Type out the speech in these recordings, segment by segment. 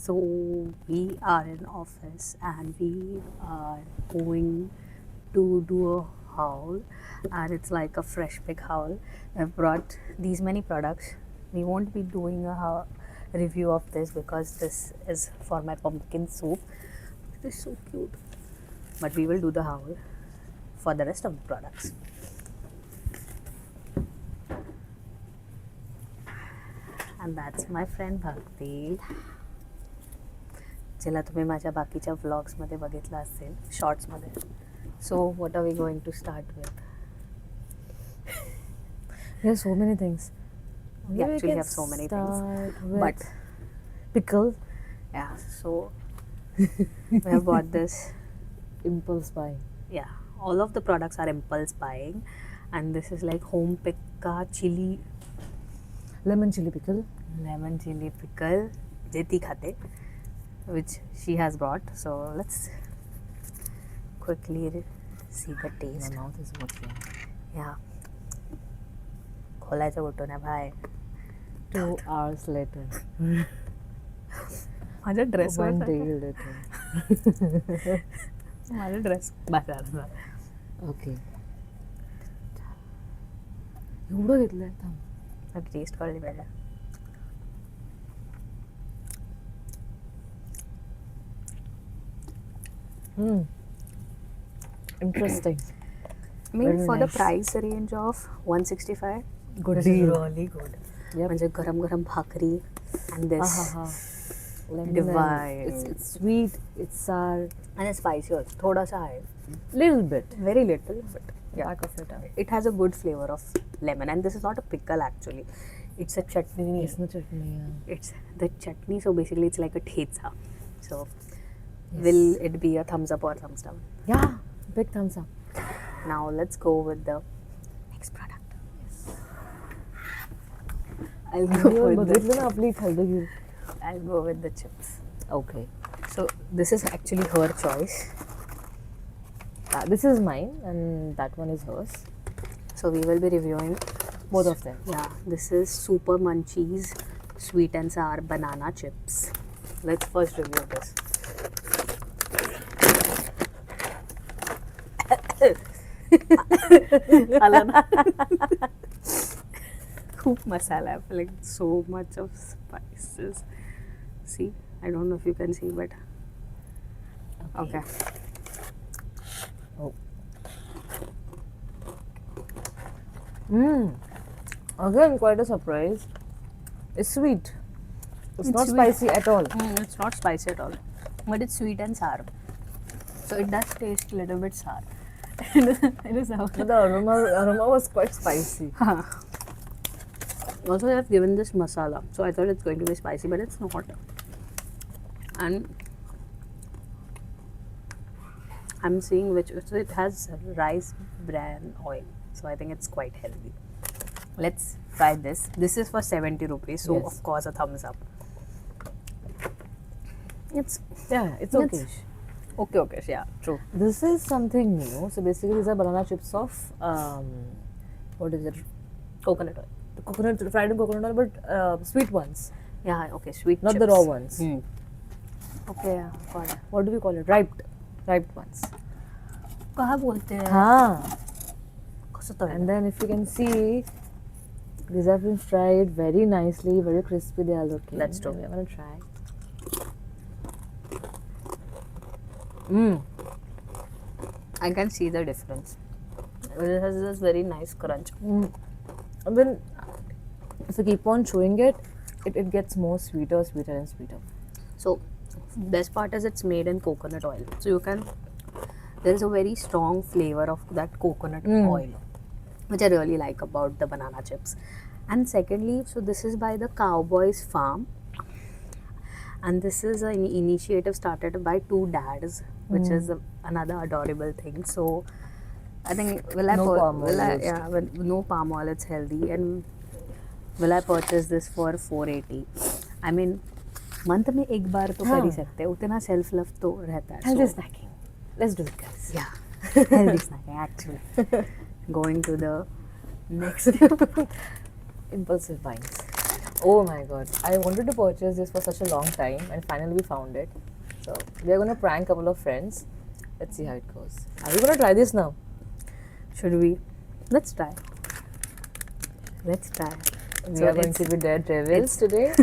So we are in office and we are going to do a haul, and it's like a fresh pick haul. I've brought these many products. We won't be doing a review of this because this is for my pumpkin soup. It is so cute. But we will do the haul for the rest of the products. And that's my friend Bhakti. ज्याला तुम्ही माझ्या बाकीच्या व्लॉग्समध्ये बघितलं असेल शॉर्ट्समध्ये. So what are we going to start with? There are so many things. We actually have so many things, but pickle, yeah, so we have bought this. impulse buying. Yeah, all of the products are impulse buying, and this is like home picka chili, Lemon chili pickle. lemon chili pickle jeti khate, which she has brought. So let's quickly see the My taste. mouth is watering. Yeah, खोलायचं कुठून आहे भाई? 2 hours later. माझ्या dress One day later. माझा dress बाजार. Okay. एवढं घेतलंय थांब. Test कळली पाहिजे. Interesting. I mean, Very for nice. the price range of 165, Good this deal. is really good. Yep. म्हणजे गरम गरम भाकरी and this Lemon Divine. and it's sweet, it's sour, and it's spicy also. थोडासा आहे, little bit. very little, but yeah, Back of your tongue. it has a good flavor of lemon. And this is not a pickle actually. It's a chutney. It's not chutney. Yeah. It's the chutney. So basically, it's like a thecha. So will it be a thumbs up or thumbs down? Yeah, big thumbs up. Now let's go with the next product. I'll go with बघितलं ना आपली खाल्दगीर. I'll go with the chips. Okay. So this is actually her choice. This is mine and that one is hers. So we will be reviewing Both of them. Yeah, this is Super Munchies sweet and sour banana chips. Let's first review this. खूप masala, like so much of spices. See, I don't know if you can see, but okay. Oh. Again, quite a surprise. It's sweet. It's not sweet. spicy at all. It's not spicy at all, but it's sweet and sour. So it does taste a little bit sour. It is sour. But the aroma was quite spicy. Also, they have given this masala, so I thought it's going to be spicy, but it's not. And I'm seeing which, so it has rice bran oil, so I think it's quite healthy. Let's try this. This is for 70 rupees, so Yes. of course a thumbs up. It's Yeah, it's It's- okay. okay, yeah, true. This is something new. So basically, these are banana chips of what is it? Coconut oil. Coconut, fried in coconut oil, but sweet ones, Yeah, okay, sweet not chips. the raw ones. Okay, got it. What do we call it? Ripe ones. कहाँ बोलते हैं? हाँ. कसं तळलं? And then if you can see, these have been fried very nicely, very crispy they are looking. That's true. I'm gonna try. I can see the difference. It has this very nice crunch. And then if you keep on chewing it, it gets more sweeter and sweeter. So, best part is it's made in coconut oil. So you can, there is a very strong flavor of that coconut oil, which I really like about the banana chips. And secondly, so this is by the Cowboys Farm, and this is an initiative started by two dads, which is another adorable thing. So I think No palm oil used. yeah, no palm oil, it's healthy. And will I purchase this for 480? I mean, month में एक बार तो कर ही सकते हैं, उतना self love तो रहता है. Healthy snacking. Let's do it, guys. Yeah, healthy snacking actually. Going to the next Impulsive buying. Oh my god. I wanted to purchase this for such a long time and finally we found it. So we are gonna prank a couple of friends. Let's see how it goes. Are we gonna try this now? Should we? Let's try. Let's try. We So are going to be daredevils today.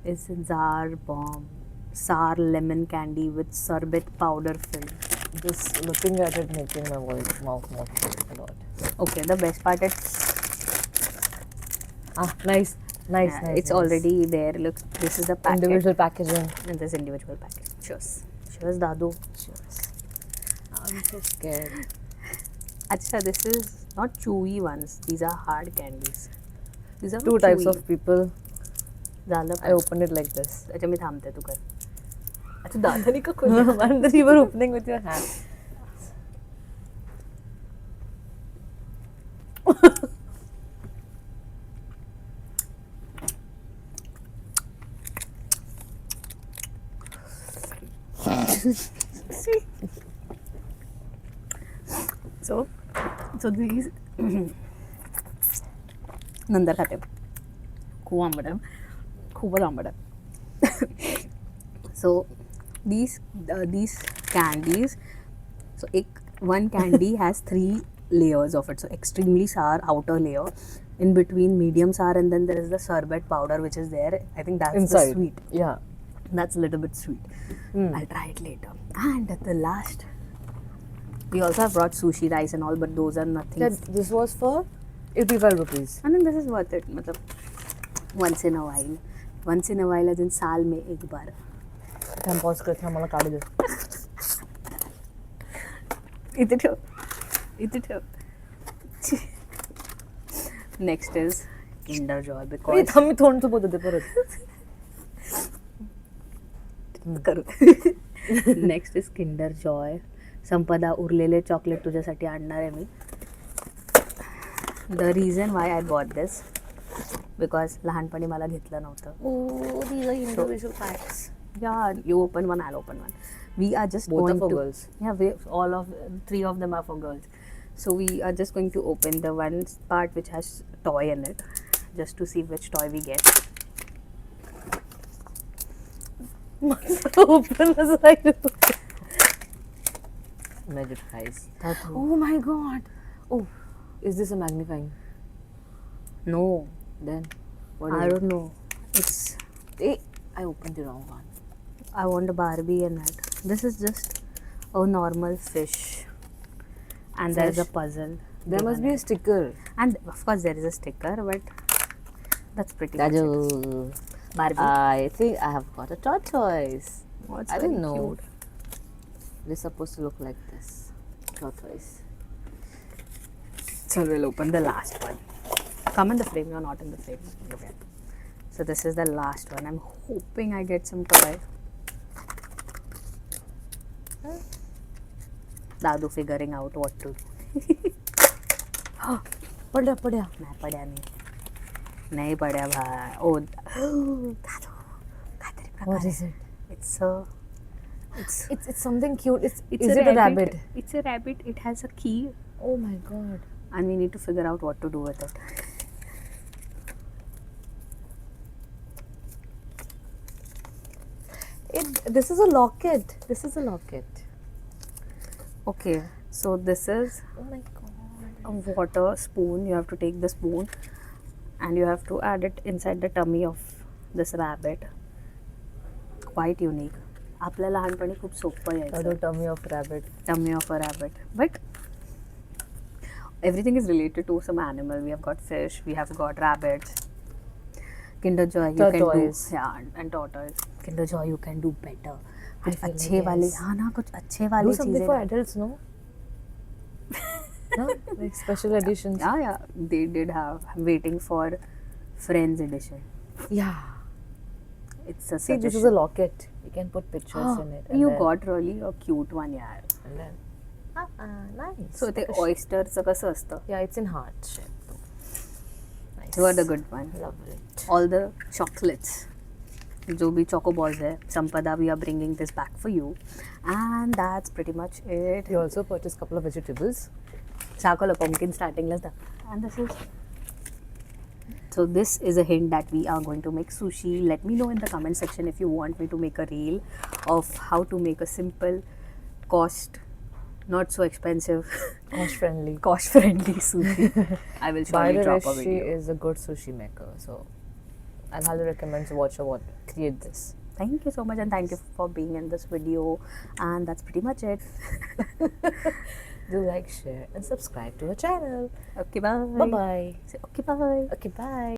It's Zar Bomb. Sour lemon candy with sorbet powder filled. Just looking at it making my mouth a lot. Okay, the best part is Nice. Nice. it's already there. Look, this is the packet individual packaging. and this individual packet. Cheers. Cheers, Dadu. Cheers. I'm so scared. Acha, this is not chewy ones. These are hard candies. These are Two types of people. झालं I opened it like this. अच्छा मी थांबते तू कर अच्छा दादानी का खोल And then you were opening with your hand. so these नंतर खाते खूप आंबट आहे खूपच आंबट आहे so these candies so one candy has 3 layers of it, so extremely sour outer layer, in between medium sour, and then there is the sorbet powder which is there. I think that's Inside. the sweet. Yeah. That's a little bit sweet. I'll try it later. And at the last, we also have brought sushi rice and all, but those are nothing. This was for 85 rupees. And then this is worth it. मतलब once in a while. Once in a while as in साल में एक बार. हम pause करते हैं, मला काढू दे. इथे ठेव. इथे ठेव. Next is Kinder Joy because मी थोडंसं बोलते परत. करू. Next is Kinder Joy. संपदा उरलेले चॉकलेट तुझ्यासाठी आणणार आहे मी. The reason why I bought this because लहानपणी मला घेतलं नव्हतं. Oh, these are individual packs. Yeah, you open one, I'll open one. We are just Both going are for to girls. Yeah, all of 3 of them are for girls. So we are just going to open the one part which has toy in it, just to see which toy we get. Open the side. Magic eyes. Oh my god. Oh, is this a magnifying? No, Then what I is don't know. It's it? I opened the wrong one. I want a Barbie in it. This is just a normal fish, and there is a Fish? puzzle. There must be a sticker. And of course there is a sticker, but that's pretty much it. Dadu. Barbie. I think I have got a tortoise. Oh, it's I very don't know. cute. They're supposed to look like this. Tortoise. So we'll open the last one. Come in the frame, you're not in the frame. Okay. So this is the last one. I'm hoping I get some toy. Dadu figuring out what to do. पड्या पड्या. नहीं पढ़ा नहीं पढ़ा भाई. Oh, Dadu. काहीतरी प्रकार What आहे. is it? It's It's something cute. Is a it a rabbit? It's a rabbit. It has a key, Oh my god. and we need to figure out what to do with it. This is a locket. This is a locket. Okay, so this is Oh my god. a water spoon. You have to take the spoon and you have to add it inside the tummy of this rabbit. Quite unique. आपल्या लहानपणी खूप सोपं यायचं. Tummy of rabbit. Tummy of a rabbit. But everything is related to some animal. We have got fish, we have got rabbits. Kinder Joy, you Tortoise. can do, yeah, and tortoise. Kinder Joy, you can do better. कुछ feel अच्छे yes. वाले, हाँ ना, कुछ अच्छे Do वाले something चीजें. for adults, no? No? Like special editions. Yeah, they did have. I'm waiting for Friends edition. Yeah. It's a See, this is a suggestion. locket. You can put pictures in it. and You then- got really a cute one, yeah. And then. Nice. So ते oysterचं कसं असतं? Yeah, it's in heart shape. Nice. You are the good one. Love it. All the chocolates. जो भी choco balls है, Sampada, we are bringing this back for you, and that's pretty much it. You also purchased a couple of vegetables. Sakala pumpkin starting less. And this is So this is a hint that we are going to make sushi. Let me know in the comment section if you want me to make a reel of how to make a simple, cost, not so expensive, Cost friendly. cost friendly sushi. I will By surely the way, drop a she video. is a good sushi maker, so I'll highly recommend to watch her create this. Thank you so much and thank you for being in this video. And that's pretty much it. Do like, share, and subscribe to her channel. Okay, bye. Bye bye. Say okay, bye. Okay, bye.